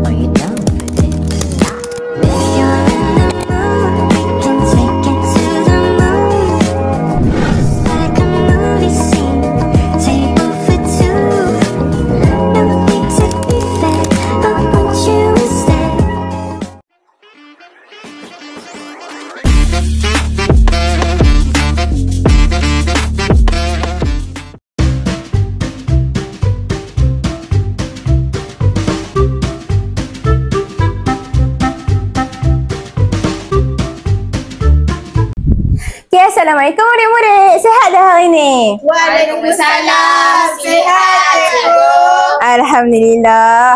Are you down with it? If you're in the mood, we can take it to the moon. Like a movie scene, table for two. No need to be there, I want you instead. Okay, Assalamualaikum murid-murid. Sihat dah hari ni? Waalaikumsalam. Sihat, cikgu. Alhamdulillah.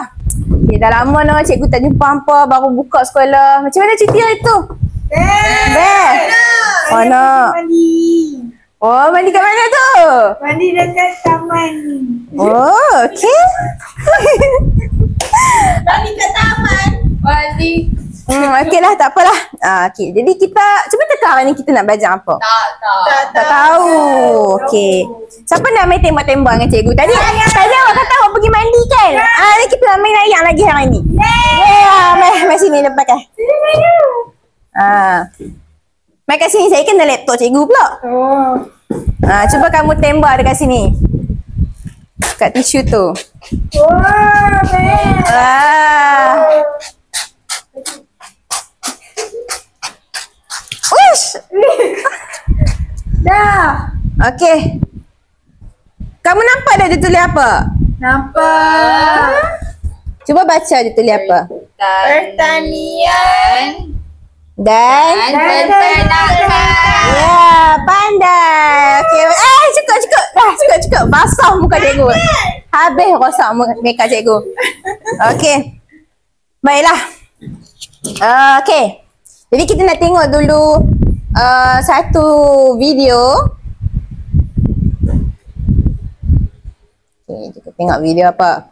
Okay, dah lama nak cikgu tak jumpa hampa, baru buka sekolah. Macam mana cuti hari tu? Best. Oh nak. Mandi. Oh, mandi kat mana tu? Mandi dekat taman ni. Oh, okay. Mandi kat taman. Mandi. Okey lah, tak apalah. Okay, jadi kita cuba teka hari ni kita nak belajar apa? Tak tahu. Okey. Siapa nak main tembak-tembak dengan cikgu? Tadi awak kata awak pergi mandi kan? Ni kita nak main ayam lagi hari ni. Mai sini depan kan. Mai kat sini, saya kena laptop cikgu pula. Oh. Cuba kamu tembak dekat sini. Kat tisu tu. Wah, Uish! dah. Okey. Kamu nampak dah dia tulis apa? Nampak. Cuba baca dia tulis apa? Pertanian Dan peternakan. ya, pandai. Okey. Cukup. Dah, cukup. Basah muka cikgu. Habis rosak muka cikgu. Okey. Baiklah. Okey. Jadi kita nak tengok dulu satu video. Okey, kita tengok video apa?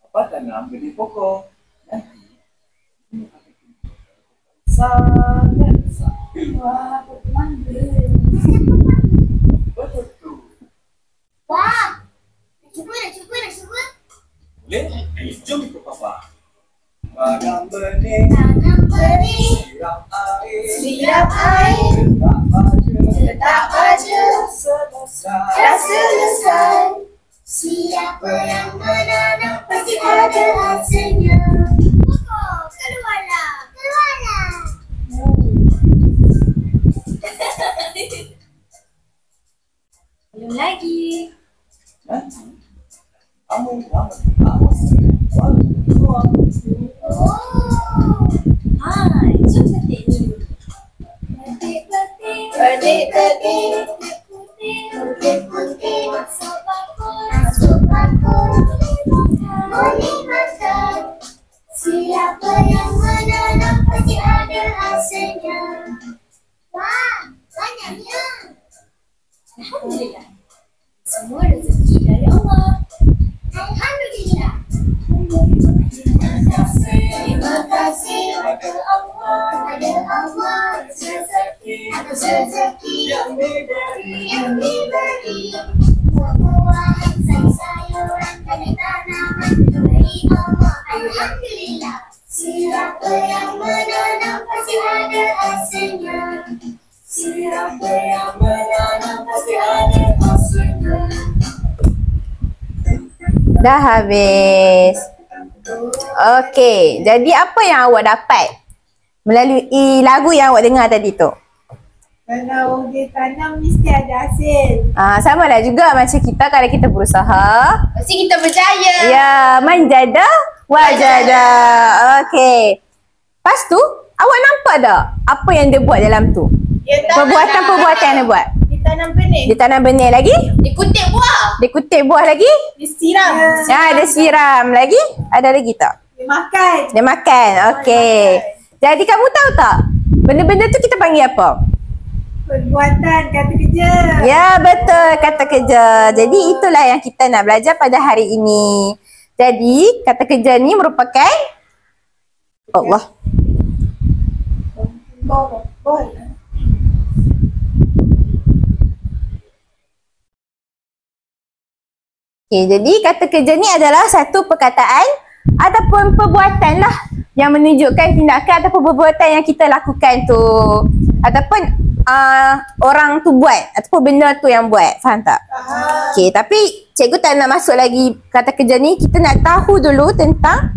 Apa tanam benih pokok nanti Wah, pemandu. betul tu Wah, nak cuba. boleh jom ikut papa tanam benih Tanam benih, siram air siram air, tak baja tak selesai selesai. Siapa yang menanam pasti ada hasilnya. Keluarlah. Belum lagi. nanti kamu Oh. Jom petik dulu. Petik. Putih. Masuk bakul. Boleh makan. Siapa yang menanam pasti ada hasilnya. Wah, banyaknya. Alhamdulillah. Semua rezeki dari Allah. Alhamdulillah. Terima kasih pada Allah. Rezeki yang diberi. Buah-buahan, sayur-sayuran dari tanaman dari Allah. Alhamdulillah. Siapa yang menanam pasti ada hasilnya. Siapa yang menanam pasti ada hasilnya. Dah habis. Okey, jadi apa yang awak dapat melalui lagu yang awak dengar tadi tu? Kalau dia tanam mesti ada hasil. Sama lah juga macam kita kalau kita berusaha. Mesti kita berjaya. Ya, manjada wajada. Okey. Lepas tu, awak nampak tak apa yang dia buat dalam tu? Perbuatan-perbuatan yang dia buat. Dia tanam benih. Dia tanam benih lagi. Dia kutip buah. Dia kutip buah lagi. Dia siram. Dia siram lagi. Ada lagi tak? Dia makan. Dia makan. Okey. Jadi kamu tahu tak Benda-benda tu kita panggil apa? Perbuatan kata kerja. Ya, betul, kata kerja. Jadi itulah yang kita nak belajar pada hari ini. Jadi kata kerja ni merupakan Allah. Boy. Okay, jadi kata kerja ni adalah satu perkataan ataupun perbuatan lah yang menunjukkan tindakan ataupun perbuatan yang kita lakukan tu. Ataupun orang tu buat ataupun benda tu yang buat. Faham tak? Okay, tapi cikgu tak nak masuk lagi kata kerja ni. Kita nak tahu dulu tentang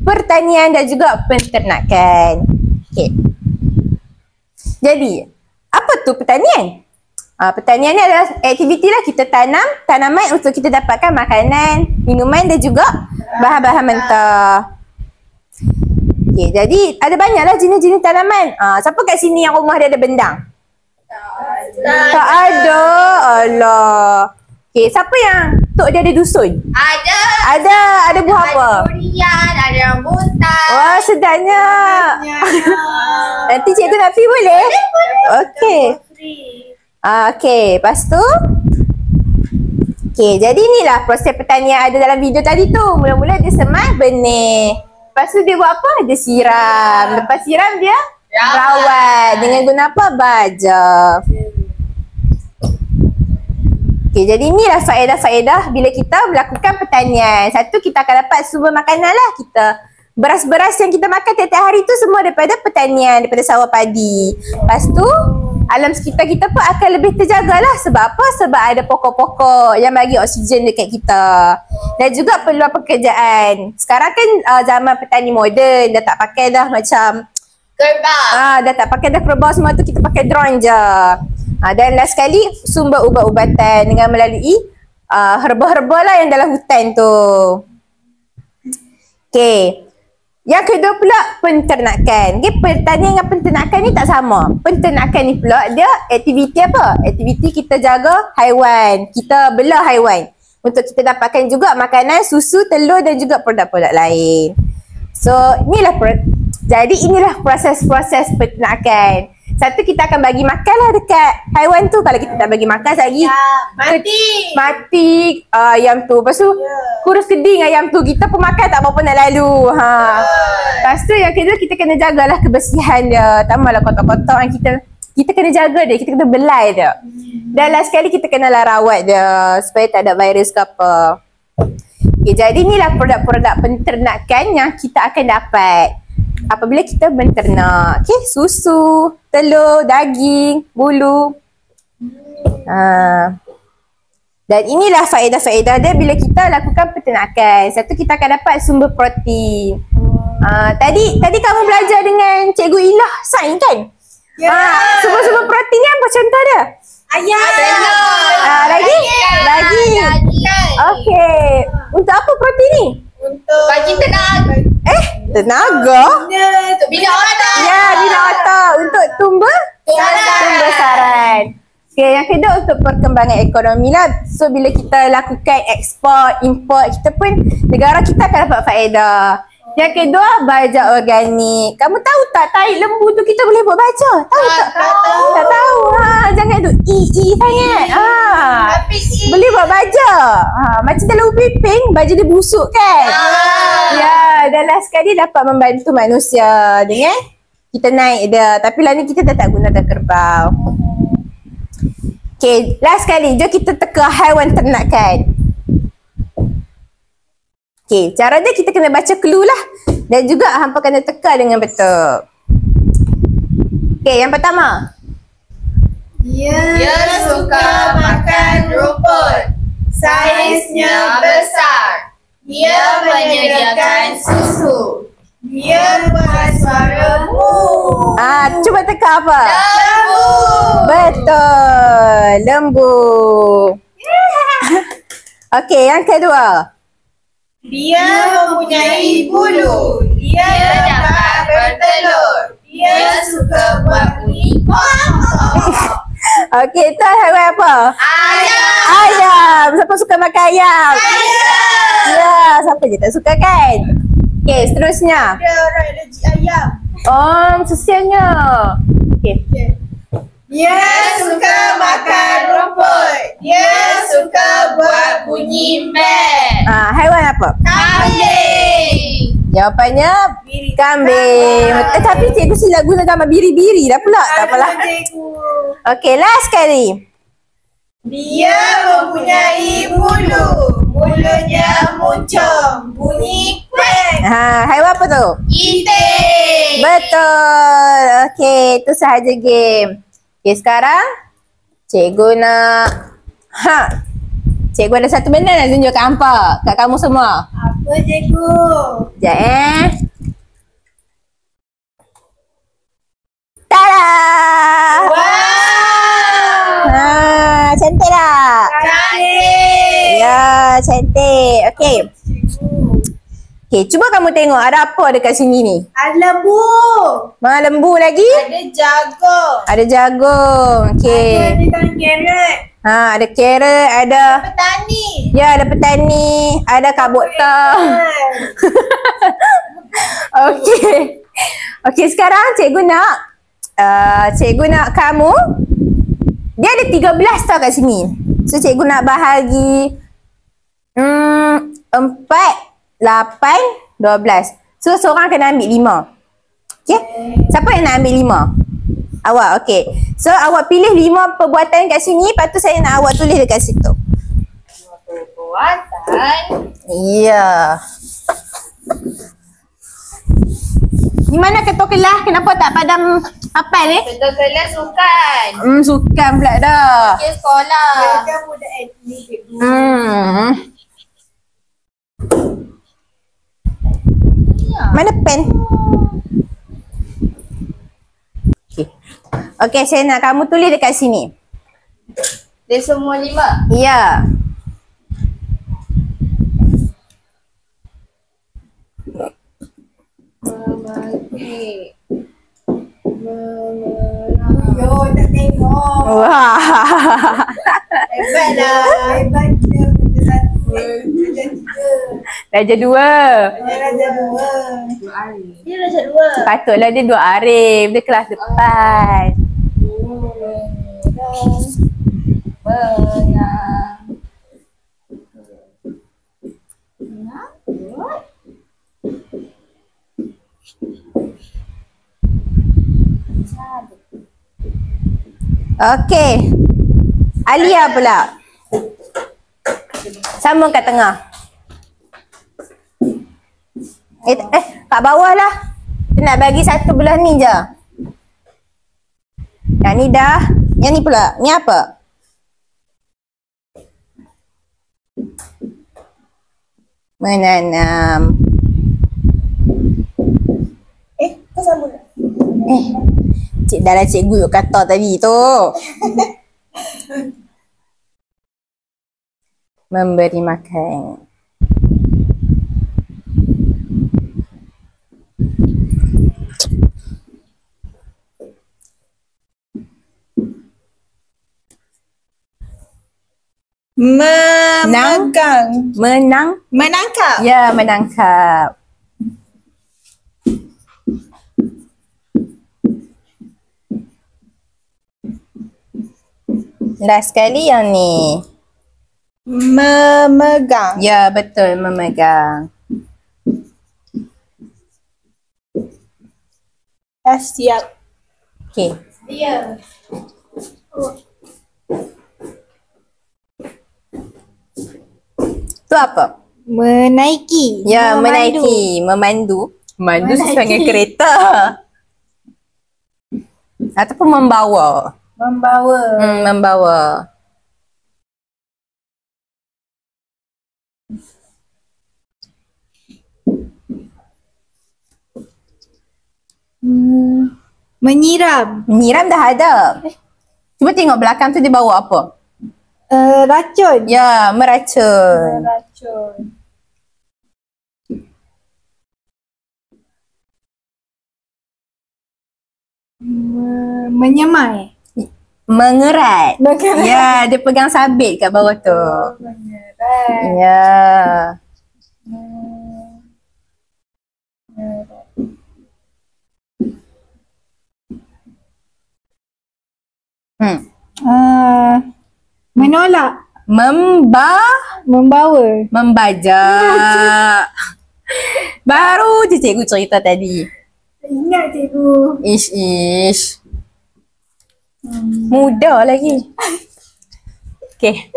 pertanian dan juga penternakan. Okay. Jadi, apa tu pertanian? Pertanian ni adalah aktiviti lah kita tanam tanaman untuk kita dapatkan makanan, minuman dan juga bahan-bahan mentah. Okay, jadi ada banyaklah jenis-jenis tanaman. Siapa kat sini yang rumah dia ada bendang? Tak ada. Allah. Okay, siapa yang tok dia ada dusun? Ada buah apa? Durian, ada rambutan. Wah, sedapnya. Nanti cikgu nak pergi boleh? Okey. Okey, lepas tu okey, jadi inilah proses pertanian ada dalam video tadi tu. Mula-mula dia semak benih. Lepas tu dia buat apa? Dia siram. Lepas siram dia rawat. Dengan guna apa? Baja. Okey, jadi inilah faedah-faedah bila kita melakukan pertanian. Satu, kita akan dapat sumber makanan lah. Kita beras-beras yang kita makan tiap-tiap hari tu semua daripada pertanian, daripada sawah padi. Lepas tu alam sekitar kita pun akan lebih terjaga lah. Sebab apa? Sebab ada pokok-pokok yang bagi oksigen dekat kita. Dan juga peluang pekerjaan. Sekarang kan zaman petani moden, dah tak pakai dah macam kerbau. Dah tak pakai dah kerbau semua tu, kita pakai drone je. Dan last sekali sumber ubat-ubatan dengan melalui herba-herba lah yang dalam hutan tu. Okay. Yang kedua pula penternakan. Okay, pertanian dengan penternakan ni tak sama. Penternakan ni pula dia aktiviti apa? Aktiviti kita jaga haiwan. Kita bela haiwan. Untuk kita dapatkan juga makanan, susu, telur dan juga produk-produk lain. So jadi inilah proses-proses penternakan. Satu, kita akan bagi makan lah dekat haiwan tu. Kalau kita tak bagi makan lagi mati ayam tu. Lepas tu kurus keding ayam tu. Kita pun makan tak apa-apa nak lalu. Lepas tu yang kedua, kita kena jagalah kebersihan dia. Tambahlah kotak-kotak yang kita kena jaga dia. Kita kena belai dia. Dan last sekali kita kenalah rawat dia supaya tak ada virus ke apa. Okay, jadi inilah produk-produk penternakan yang kita akan dapat apabila kita menternak. Okay, susu, telur, daging, bulu. Dan inilah faedah-faedah dia bila kita lakukan peternakan. Satu, kita akan dapat sumber protein. Tadi kamu belajar dengan Cikgu Ilah sains kan? Sumber-sumber protein ni apa contoh dia? Ayam. Lagi? Okey. Untuk apa protein ni? Untuk Bagi tenaga. Tenaga? Untuk bina otak. Ya, bina otak. Untuk tumbuh saran. Okay, yang kedua untuk perkembangan ekonomi lah. So, bila kita lakukan ekspor, import, kita pun, negara kita akan dapat faedah. Yang kedua, baja organik. Kamu tahu tak tahi lembu tu kita boleh buat baja? Tahu tak? Tak tahu. Jangan tu sangat. Boleh buat baja. Macam dalam uping, baja dia busuk kan? Ya, dan last sekali dapat membantu manusia dengan kita naik dia. Tapi lah ni kita dah tak gunakan kerbau. Okay, last sekali. Jom kita teka haiwan ternakan. Okay, cara dia kita kena baca clue lah. Dan juga hampa kena teka dengan betul. Okay, yang pertama. Dia suka makan rumput. Saiznya besar. Dia menyediakan susu. Dia bersuara mu. Cuba teka apa? Lembu. Betul, lembu. Okay, yang kedua. Dia mempunyai bulu. Dia dapat bertelur. Dia suka buat bunyi. Okay, itu haiwan apa? Ayam. Siapa suka makan ayam? Ya, siapa je tak suka kan? Okay, seterusnya. Dia orang alergi ayam. Sosialnya. Okey. Dia suka makan rumput. Dia suka buat bunyi bel. Haiwan apa? Kambing. Jawapannya kambing. Tapi cikgu silap guna gambar biri-biri dah pula. Tak apalah. Cikgu. Okey, last sekali. Dia mempunyai bulu. Bulunya muncung. Bunyi kuek. Haiwan apa tu? Itik. Betul. Okey, itu sahaja game. Okey, sekarang cikgu nak cikgu ada satu benda nak tunjuk kat hampa, kat kamu semua. Apa cikgu? Sekejap Tada! Wow. Cantik tak? Cantik. Ya, cantik. Okey. Okey, cuba kamu tengok ada apa dekat sini ni. Ada lembu. Mana lembu lagi? Ada jagung. Ada jagung. Okey. Ada carrot. Ada carrot, ada Petani. ya, ada petani, ada kabukta. Okey. Okey, sekarang cikgu nak kamu, dia ada 13 tau kat sini. So cikgu nak bahagi 4, 8, 12. So seorang kena ambil 5. Okey. Siapa yang nak ambil 5? Awak, okey. So awak pilih 5 perbuatan kat sini, lepas tu saya nak awak tulis dekat situ. Perbuatan. Ya. Di mana ketua kelas? Kenapa tak padam hafal ni? Ketua kelas sukan. Sukan pula dah. Ke sekolah. Dia budak etnik cikgu. Mana pen? Okey. Okey, saya nak kamu tulis dekat sini. Dia semua 5. Ya. Memakai. Yo, tak tengok. Wah. Hebat lah. Hebat dia. Raja 3. Darjah 2. Raja 2. Dia raja 2. Patutlah dia 2 Arif. Dia kelas depan. Benang. Okey. Alia pula. Sama kat tengah. Kat bawah lah. Kita nak bagi satu belah ni je. Yang ni dah. Yang ni pula. Ni apa? Menanam. Kau sambung tak? Dah cikgu yuk kata tadi tu. Memberi makan. Memegang. Menangkap. Ya, menangkap. Last sekali yang ni. Memegang. Ya, betul, memegang. Dah siap. Okey. Dia. Tu apa? Menaiki. Ya, menaiki, memandu. Memandu sesuai dengan kereta. Ataupun membawa. Membawa. Membawa. Menyiram. Menyiram dah ada. Cuba tengok belakang tu dia bawa apa? Racun. Ya, meracun. Racun. Menyemai. Mengerat. Mengerat. Ya, dia pegang sabit kat bawah tu. Mengerat. Ya. Menolak. Membawa. Membajak. Baru je cikgu cerita tadi. Ingat cikgu. Ish. Muda lagi. Okay.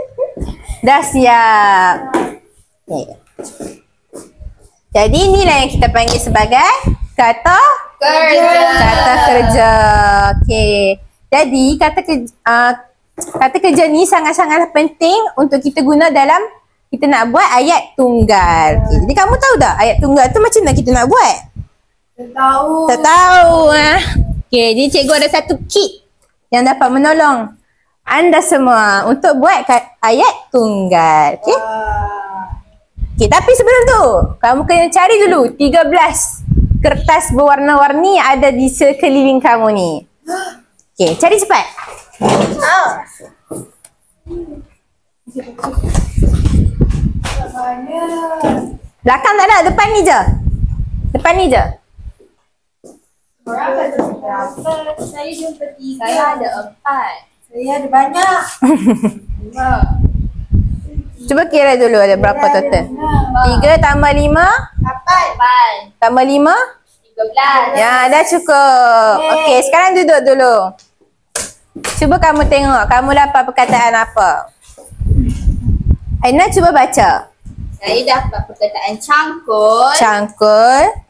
Dah siap. Okay. Jadi inilah yang kita panggil sebagai kata kerja. Okay. Jadi kata kerja ni sangat-sangatlah penting untuk kita guna dalam kita nak buat ayat tunggal. Okay. Jadi kamu tahu tak ayat tunggal tu macam mana kita nak buat? Tak tahu. Okay, jadi cikgu ada satu kit yang dapat menolong anda semua untuk buat ayat tunggal. Okay? Okay, tapi sebelum tu, kamu kena cari dulu 13 kertas berwarna-warni yang ada di sekeliling kamu ni. Okay, cari cepat. Belakang tak ada, depan ni je. Depan ni je. Saya jumpa 3. Saya ada 4. Saya ada banyak. Cuba kira dulu ada berapa total. 3 tambah 5 8. tambah 5. 13. Ya, dah cukup. Okey, sekarang duduk dulu. Cuba kamu tengok, kamu dapat perkataan apa? Aina cuba baca. Saya dapat perkataan cangkul. Cangkul,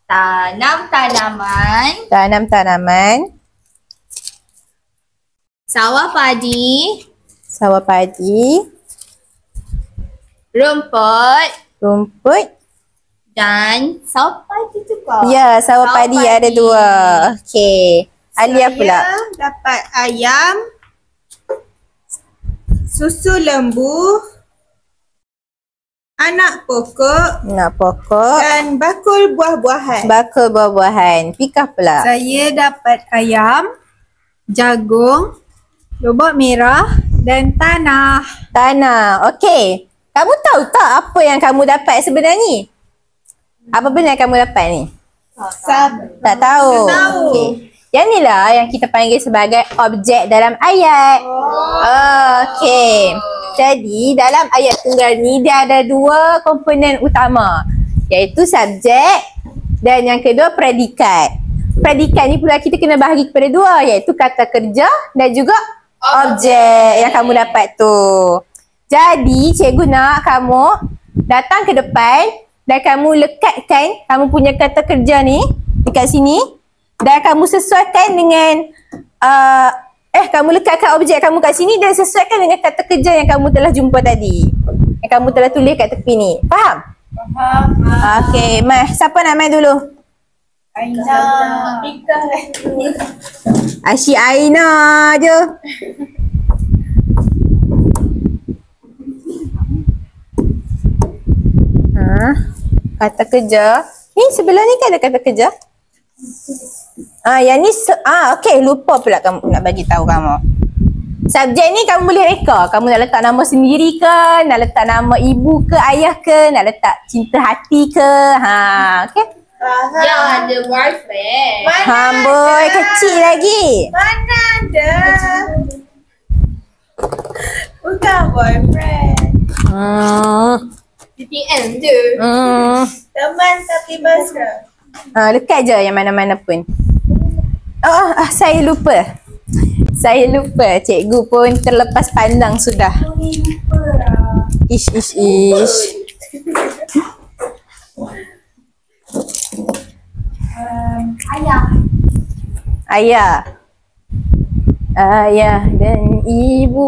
Tanam tanaman. tanam tanaman, Sawah padi. sawah padi, Rumput. rumput. Dan sawah padi juga. Ya, sawah padi ada 2. Okey. Alia pula. Saya dapat ayam, susu lembu, anak pokok Nak pokok, dan bakul buah-buahan. bakul buah-buahan. Fikah pula. Saya dapat ayam, jagung, lobak merah dan tanah. Tanah. Okey. Kamu tahu tak apa yang kamu dapat sebenarnya? Apa benda yang kamu dapat ni? Tak tahu. Okey. Yang ni lah yang kita panggil sebagai objek dalam ayat. Okey. Jadi dalam ayat tunggal ni dia ada 2 komponen utama, iaitu subjek dan yang kedua predikat. Predikat ni pula kita kena bahagi kepada 2, iaitu kata kerja dan juga objek yang kamu dapat tu. Jadi cikgu nak kamu datang ke depan dan kamu lekatkan kamu punya kata kerja ni dekat sini dan kamu sesuaikan dengan kamu lekatkan objek kamu kat sini dan sesuaikan dengan kata kerja yang kamu telah jumpa tadi. Yang kamu telah tulis kat tepi ni. Faham? Faham. Okey, siapa nak main dulu? Aina. Asyik Aina je. Kata kerja. Ni sebelah ni kan ada kata kerja. Yang ni okey, lupa pula kamu nak bagi tahu kamu. Subjek ni kamu boleh reka. Kamu nak letak nama sendiri ke, nak letak nama ibu ke, ayah ke, nak letak cinta hati ke. Okey. Yang ada boyfriend. Boy kecil lagi. Mana ada? Bukan boyfriend. BTM je. Teman tapi mesra. Dekat je yang mana-mana pun. Saya lupa. Cikgu pun terlepas pandang sudah. Ish. Ayah dan ibu.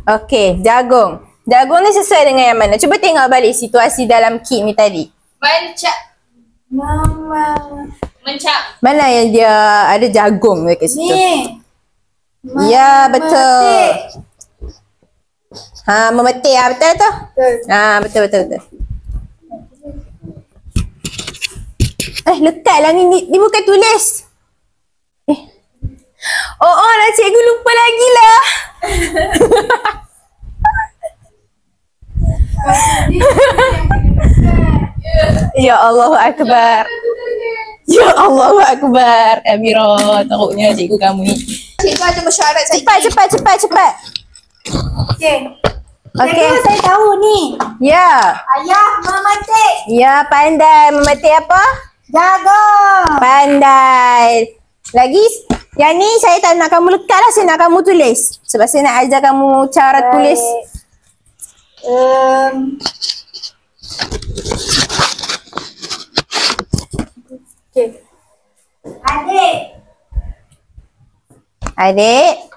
Okey, jagung. Jagung ni sesuai dengan yang mana? Cuba tengok balik situasi dalam kit ni tadi. Mencap. Mana yang dia ada jagung dekat situ? Ni. Ya, betul. Memetik betul tu? Betul. Betul. Lekat lah ni. Dia bukan tulis. Oh lah cikgu lupa lagi lah. Ya Allahu Akbar. Ya Allahu Akbar. Amira, teruknya cikgu kamu ni. Cikgu ada mesyuarat saya. Cepat. Okey. Okey. Cikgu, saya tahu ni. Ya. Ayah memetik. Ya, pandai. Memetik apa? Jagung. Pandai. Lagi, yang ni saya tak nak kamu lekat lah. Saya nak kamu tulis. Sebab saya nak ajar kamu cara tulis. Okey. Adik. Adik,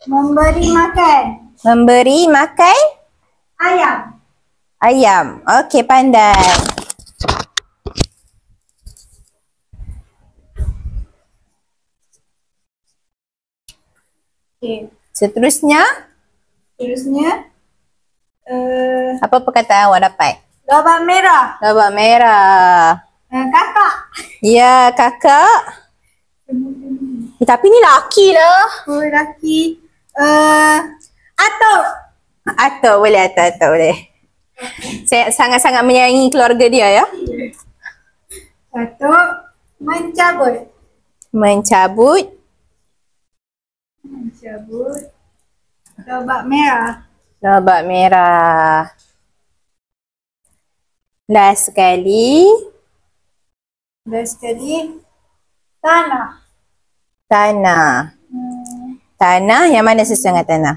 Memberi makan. memberi makan Ayam. ayam. Okey, pandai. Okey. Seterusnya, Terusnya. apa perkataan awak dapat? Lobak merah. Lobak merah. Kakak. Ya, kakak. Tapi ni laki lah. Oh, lelaki. Atuk. Atuk boleh, atuk boleh. Saya sangat-sangat menyayangi keluarga dia ya. Atuk. Mencabut. Mencabut. Mencabut. Lobak merah. Lobak merah. Last sekali. Last sekali. Tanah. Tanah. Tanah, yang mana sesuai dengan tanah?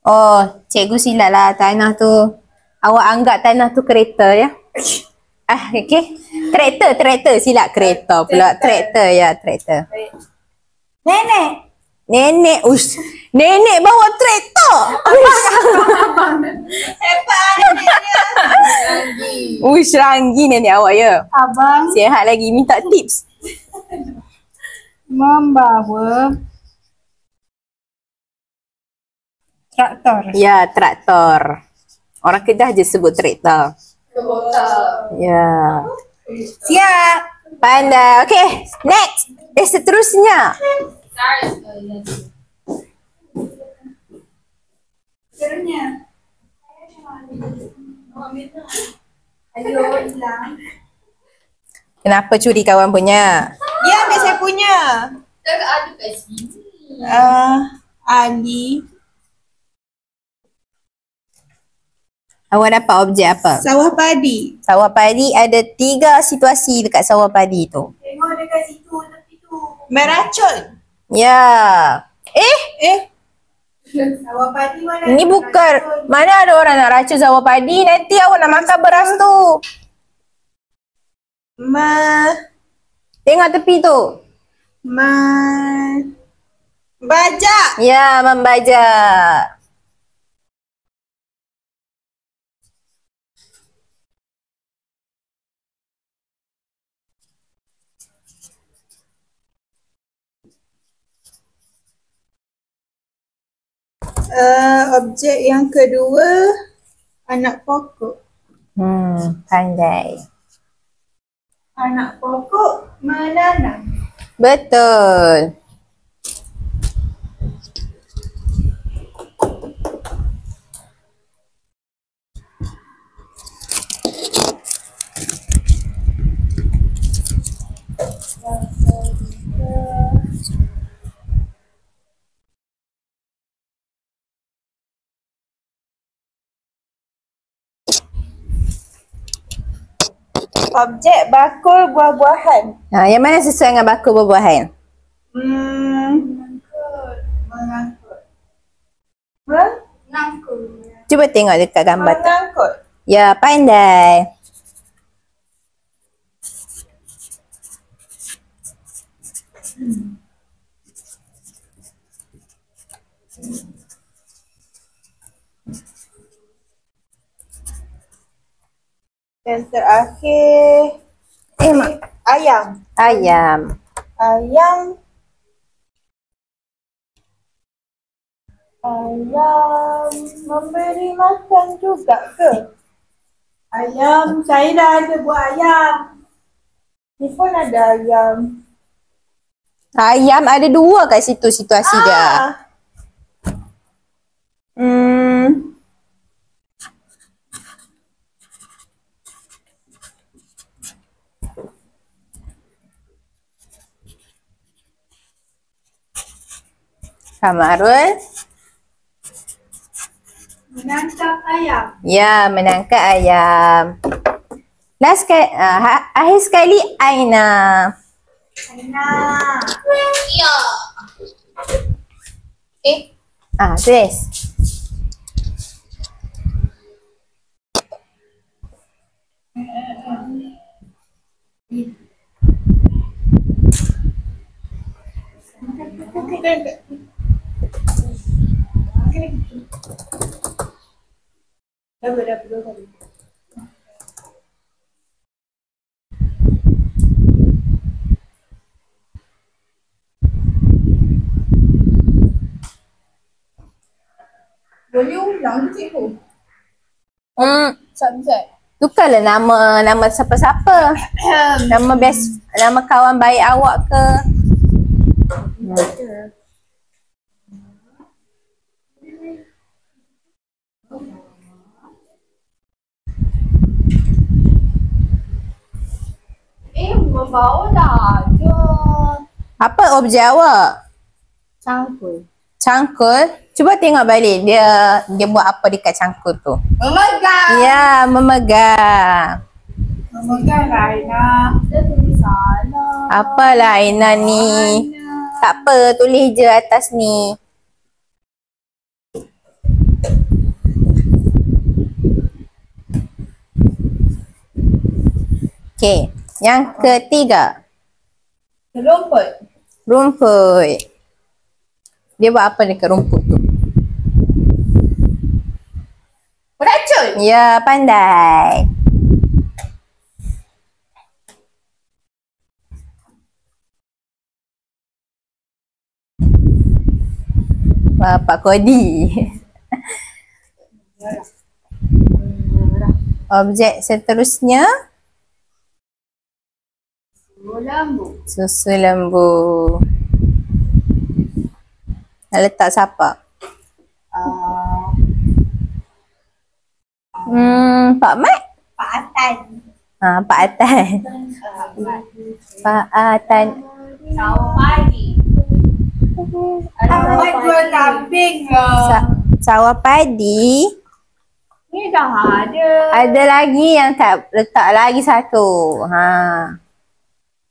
Oh, cikgu silap lah tanah tu. Awak anggap tanah tu kereta ya? Okey. Traktor. Silap kereta pula. Traktor ya, traktor. Nenek. Nenek, nenek bawa traktor. Hebat neneknya. Ranggi nenek awak ya. Abang Sihat lagi, minta tips. membawa traktor. Ya, traktor. Orang Kedah je sebut traktor. Ya. Siap. Pandai. Okey, next. Seterusnya. Seterusnya. Ayo hilang. Kenapa curi kawan punya? Dia ambil saya punya. Tak ada kat sini. Ali. Awak dapat objek apa? Sawah padi. Sawah padi ada 3 situasi dekat sawah padi tu. Tengok dekat situ tepi tu. Meracun. Ya. Sawah padi mana? Ni bukan, mana ada orang nak racun sawah padi, nanti awak nak makan beras tu. Tengok tepi tu. Bajak. Ya, membajak. Objek yang kedua, anak pokok. Pandai. Anak pokok menanam. Betul. Objek bakul buah-buahan. Yang mana sesuai dengan bakul buah-buahan? Mengangkut. Cuba tengok dekat gambar tu. Mengangkut. Ya, pandai. Yang terakhir, ayam. Ayam. Ayam Ayam memberi makan juga ke? Ayam, saya dah ada buat ayam. Ni pun ada ayam. Ayam ada 2 kat situ situasi dia. Kamarul. Menangkap ayam. Ya, menangkap ayam. Last sekali, akhir sekali Aina. Aina. Ya. Tulis. Dah berapa kali? Boleh ulang cikgu? Subjek. Tukarlah nama siapa-siapa. Nama kawan baik awak ke. Membawa dah je. Apa objek awak? Cangkul. Cangkul. Cuba tengok balik dia buat apa dekat cangkul tu. Memegang. Ya, memegang. Memegang Aina. Dia tulis salah. Apalah Aina ni? Tak apa, tulis je atas ni. Okey, yang ketiga. Rumput. Rumput. Dia buat apa dekat rumput tu? Meracun. Ya, pandai. Wah, Pak Kodi. Objek seterusnya. Lembu. Susu lembu. Nak letak siapa? Pak Mat? Pak Atan. Pak Atan. Pak Atan. Sawah padi. Awak jual kambing lah. Sawah padi. Ni dah ada. Ada lagi yang tak letak lagi satu.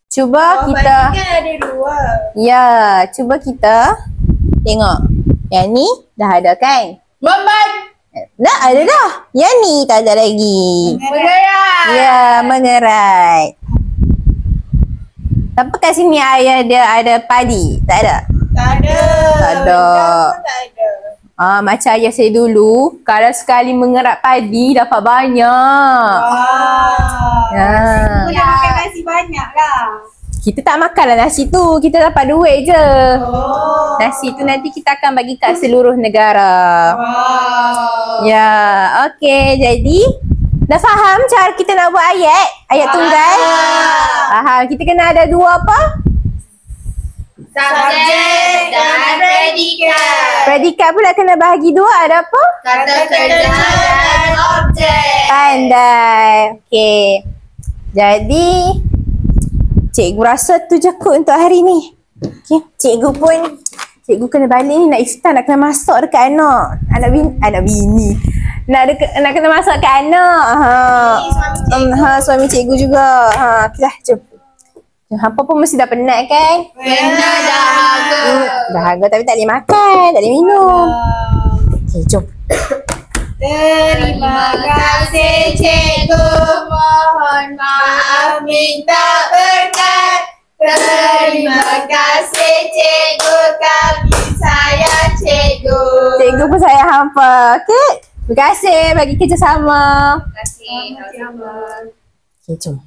Cuba kita. Kan ada 2. Ya, cuba kita tengok. Yang ni dah ada kan? Dah ada dah. Yang ni tak ada lagi. Mengerat. Ya, mengerat. Tapi kat sini ayah dia ada padi. Tak ada? Tak ada. Tak ada. Tak ada. Macam ayah saya dulu, kalau sekali mengerat padi dapat banyak. Kau dah makan nasi banyak lah. Kita tak makanlah nasi tu, kita dapat duit je. Nasi tu nanti kita akan bagi kat seluruh negara. Ya, okey. Jadi dah faham cara kita nak buat ayat tunggal? Faham. Kita kena ada 2 apa? Subjek dan predikat. Predikat pula kena bahagi 2, ada apa? Kata kerja dan objek. Pandai. Okey. Jadi cikgu rasa tu je kot untuk hari ni. Okey, cikgu kena balik ni, nak iftar, nak kena masak dekat anak bini. Nak kena masak dekat anak. Suami cikgu juga. Dah, jom. Hampa pun mesti dah penat kan? Benar dahaga. Dahaga tapi tak boleh makan, tak boleh minum. Okey, jom. Terima kasih cikgu. Mohon maaf minta berkat. Terima kasih cikgu. Kami sayang cikgu. Cikgu pun sayang hampa. Okey. Terima kasih bagi kerjasama. Terima kasih. Okey, jom.